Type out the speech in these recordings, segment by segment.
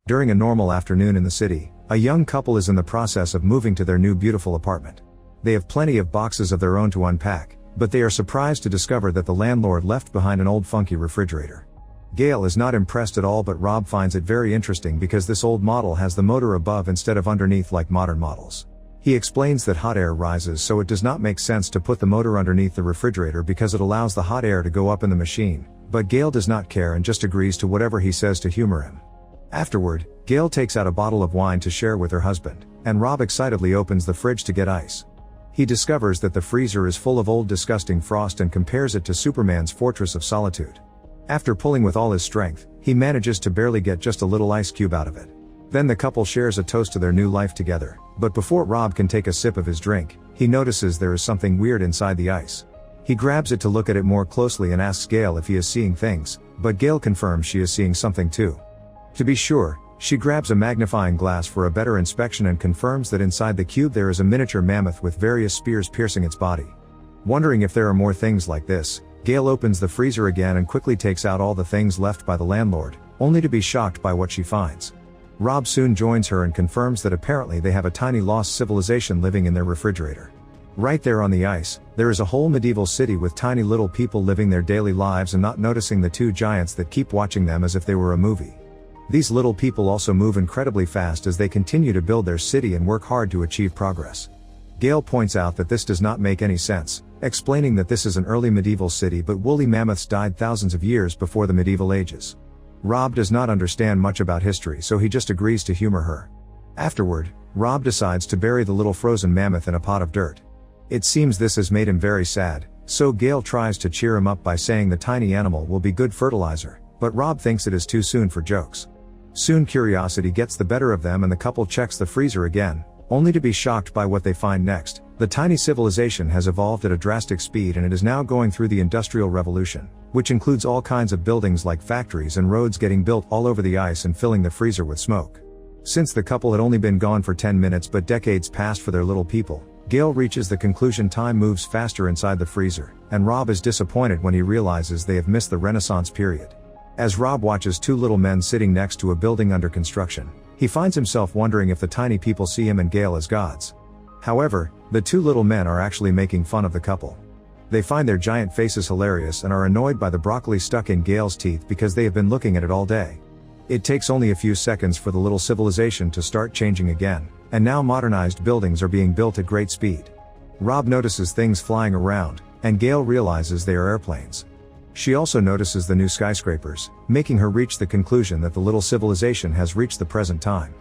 During a normal afternoon in the city, a young couple is in the process of moving to their new beautiful apartment. They have plenty of boxes of their own to unpack, but they are surprised to discover that the landlord left behind an old funky refrigerator. Gail is not impressed at all, but Rob finds it very interesting because this old model has the motor above instead of underneath like modern models. He explains that hot air rises, so it does not make sense to put the motor underneath the refrigerator because it allows the hot air to go up in the machine, but Gail does not care and just agrees to whatever he says to humor him. Afterward, Gail takes out a bottle of wine to share with her husband, and Rob excitedly opens the fridge to get ice. He discovers that the freezer is full of old disgusting frost and compares it to Superman's fortress of solitude. After pulling with all his strength, he manages to barely get just a little ice cube out of it. Then the couple shares a toast to their new life together, but before Rob can take a sip of his drink, he notices there is something weird inside the ice. He grabs it to look at it more closely and asks Gail if he is seeing things, but Gail confirms she is seeing something too. To be sure, she grabs a magnifying glass for a better inspection and confirms that inside the cube there is a miniature mammoth with various spears piercing its body. Wondering if there are more things like this, Gail opens the freezer again and quickly takes out all the things left by the landlord, only to be shocked by what she finds. Rob soon joins her and confirms that apparently they have a tiny lost civilization living in their refrigerator. Right there on the ice, there is a whole medieval city with tiny little people living their daily lives and not noticing the two giants that keep watching them as if they were a movie. These little people also move incredibly fast as they continue to build their city and work hard to achieve progress. Gail points out that this does not make any sense, explaining that this is an early medieval city but woolly mammoths died thousands of years before the medieval ages. Rob does not understand much about history, so he just agrees to humor her. Afterward, Rob decides to bury the little frozen mammoth in a pot of dirt. It seems this has made him very sad, so Gail tries to cheer him up by saying the tiny animal will be good fertilizer, but Rob thinks it is too soon for jokes. Soon curiosity gets the better of them and the couple checks the freezer again, only to be shocked by what they find next. The tiny civilization has evolved at a drastic speed and it is now going through the Industrial Revolution, which includes all kinds of buildings like factories and roads getting built all over the ice and filling the freezer with smoke. Since the couple had only been gone for 10 minutes but decades passed for their little people, Gail reaches the conclusion time moves faster inside the freezer, and Rob is disappointed when he realizes they have missed the Renaissance period. As Rob watches two little men sitting next to a building under construction, he finds himself wondering if the tiny people see him and Gail as gods. However, the two little men are actually making fun of the couple. They find their giant faces hilarious and are annoyed by the broccoli stuck in Gail's teeth because they have been looking at it all day. It takes only a few seconds for the little civilization to start changing again, and now modernized buildings are being built at great speed. Rob notices things flying around, and Gail realizes they are airplanes. She also notices the new skyscrapers, making her reach the conclusion that the little civilization has reached the present time.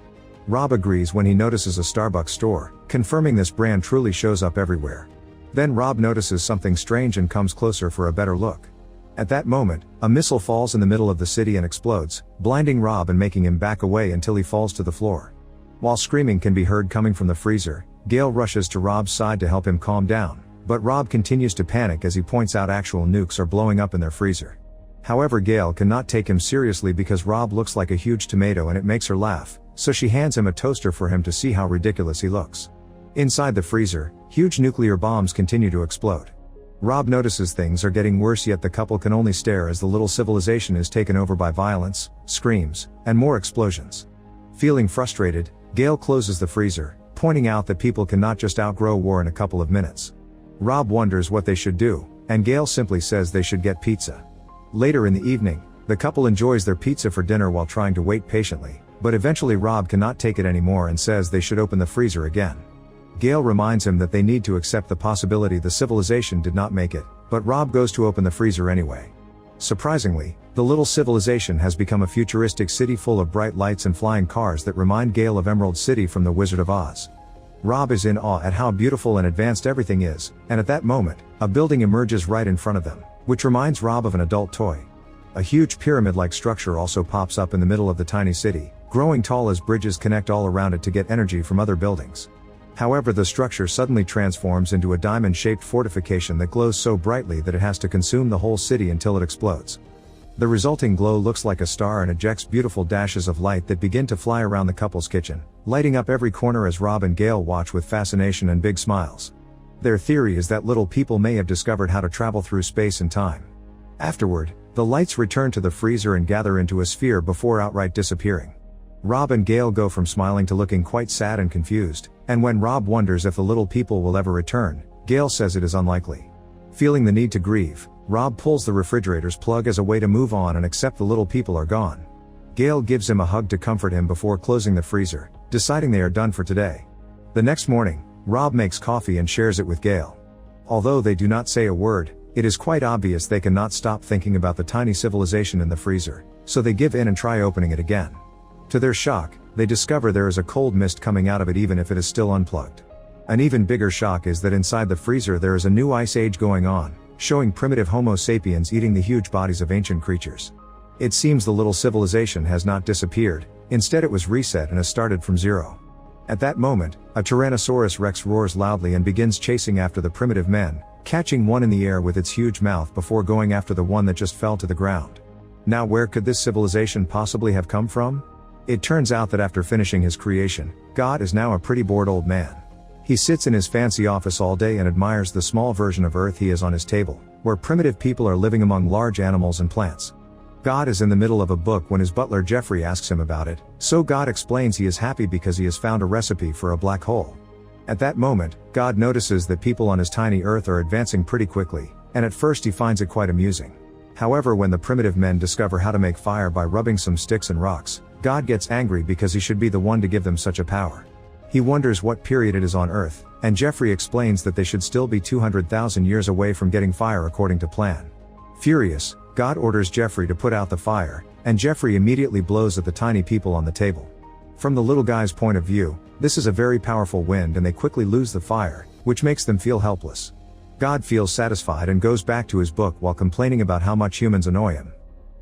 Rob agrees when he notices a Starbucks store, confirming this brand truly shows up everywhere. Then Rob notices something strange and comes closer for a better look. At that moment, a missile falls in the middle of the city and explodes, blinding Rob and making him back away until he falls to the floor. While screaming can be heard coming from the freezer, Gail rushes to Rob's side to help him calm down. But Rob continues to panic as he points out actual nukes are blowing up in their freezer. However, Gail cannot take him seriously because Rob looks like a huge tomato and it makes her laugh, so she hands him a toaster for him to see how ridiculous he looks. Inside the freezer, huge nuclear bombs continue to explode. Rob notices things are getting worse, yet the couple can only stare as the little civilization is taken over by violence, screams, and more explosions. Feeling frustrated, Gail closes the freezer, pointing out that people cannot just outgrow war in a couple of minutes. Rob wonders what they should do, and Gail simply says they should get pizza. Later in the evening, the couple enjoys their pizza for dinner while trying to wait patiently, but eventually Rob cannot take it anymore and says they should open the freezer again. Gail reminds him that they need to accept the possibility the civilization did not make it, but Rob goes to open the freezer anyway. Surprisingly, the little civilization has become a futuristic city full of bright lights and flying cars that remind Gail of Emerald City from The Wizard of Oz. Rob is in awe at how beautiful and advanced everything is, and at that moment, a building emerges right in front of them, which reminds Rob of an adult toy. A huge pyramid-like structure also pops up in the middle of the tiny city, growing tall as bridges connect all around it to get energy from other buildings. However, the structure suddenly transforms into a diamond-shaped fortification that glows so brightly that it has to consume the whole city until it explodes. The resulting glow looks like a star and ejects beautiful dashes of light that begin to fly around the couple's kitchen, lighting up every corner as Rob and Gail watch with fascination and big smiles. Their theory is that little people may have discovered how to travel through space and time. Afterward, the lights return to the freezer and gather into a sphere before outright disappearing. Rob and Gail go from smiling to looking quite sad and confused, and when Rob wonders if the little people will ever return, Gail says it is unlikely. Feeling the need to grieve, Rob pulls the refrigerator's plug as a way to move on and accept the little people are gone. Gail gives him a hug to comfort him before closing the freezer, deciding they are done for today. The next morning, Rob makes coffee and shares it with Gail. Although they do not say a word, it is quite obvious they cannot stop thinking about the tiny civilization in the freezer, so they give in and try opening it again. To their shock, they discover there is a cold mist coming out of it even if it is still unplugged. An even bigger shock is that inside the freezer there is a new ice age going on, showing primitive Homo sapiens eating the huge bodies of ancient creatures. It seems the little civilization has not disappeared, instead it was reset and has started from zero. At that moment, a Tyrannosaurus Rex roars loudly and begins chasing after the primitive men, catching one in the air with its huge mouth before going after the one that just fell to the ground. Now where could this civilization possibly have come from? It turns out that after finishing his creation, God is now a pretty bored old man. He sits in his fancy office all day and admires the small version of Earth he is on his table, where primitive people are living among large animals and plants. God is in the middle of a book when his butler Jeffrey asks him about it, so God explains he is happy because he has found a recipe for a black hole. At that moment, God notices that people on his tiny Earth are advancing pretty quickly, and at first he finds it quite amusing. However, when the primitive men discover how to make fire by rubbing some sticks and rocks, God gets angry because he should be the one to give them such a power. He wonders what period it is on Earth, and Jeffrey explains that they should still be 200,000 years away from getting fire according to plan. Furious, God orders Jeffrey to put out the fire, and Jeffrey immediately blows at the tiny people on the table. From the little guy's point of view, this is a very powerful wind and they quickly lose the fire, which makes them feel helpless. God feels satisfied and goes back to his book while complaining about how much humans annoy him.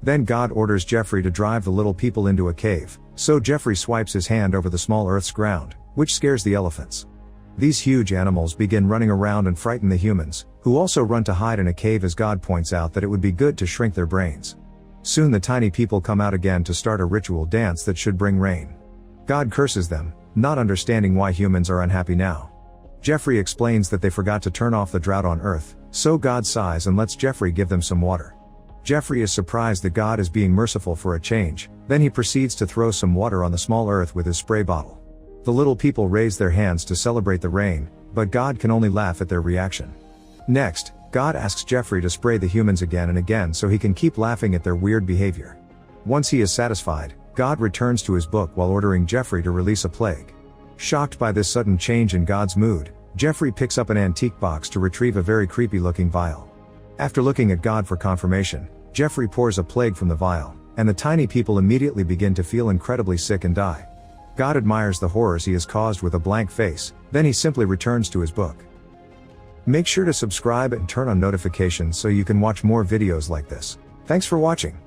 Then God orders Jeffrey to drive the little people into a cave, so Jeffrey swipes his hand over the small Earth's ground, which scares the elephants. These huge animals begin running around and frighten the humans, who also run to hide in a cave as God points out that it would be good to shrink their brains. Soon the tiny people come out again to start a ritual dance that should bring rain. God curses them, not understanding why humans are unhappy now. Jeffrey explains that they forgot to turn off the drought on Earth, so God sighs and lets Jeffrey give them some water. Jeffrey is surprised that God is being merciful for a change, then he proceeds to throw some water on the small Earth with his spray bottle. The little people raise their hands to celebrate the rain, but God can only laugh at their reaction. Next, God asks Jeffrey to spray the humans again and again so he can keep laughing at their weird behavior. Once he is satisfied, God returns to his book while ordering Jeffrey to release a plague. Shocked by this sudden change in God's mood, Jeffrey picks up an antique box to retrieve a very creepy-looking vial. After looking at God for confirmation, Jeffrey pours a plague from the vial, and the tiny people immediately begin to feel incredibly sick and die. God admires the horrors he has caused with a blank face, then he simply returns to his book. Make sure to subscribe and turn on notifications so you can watch more videos like this. Thanks for watching.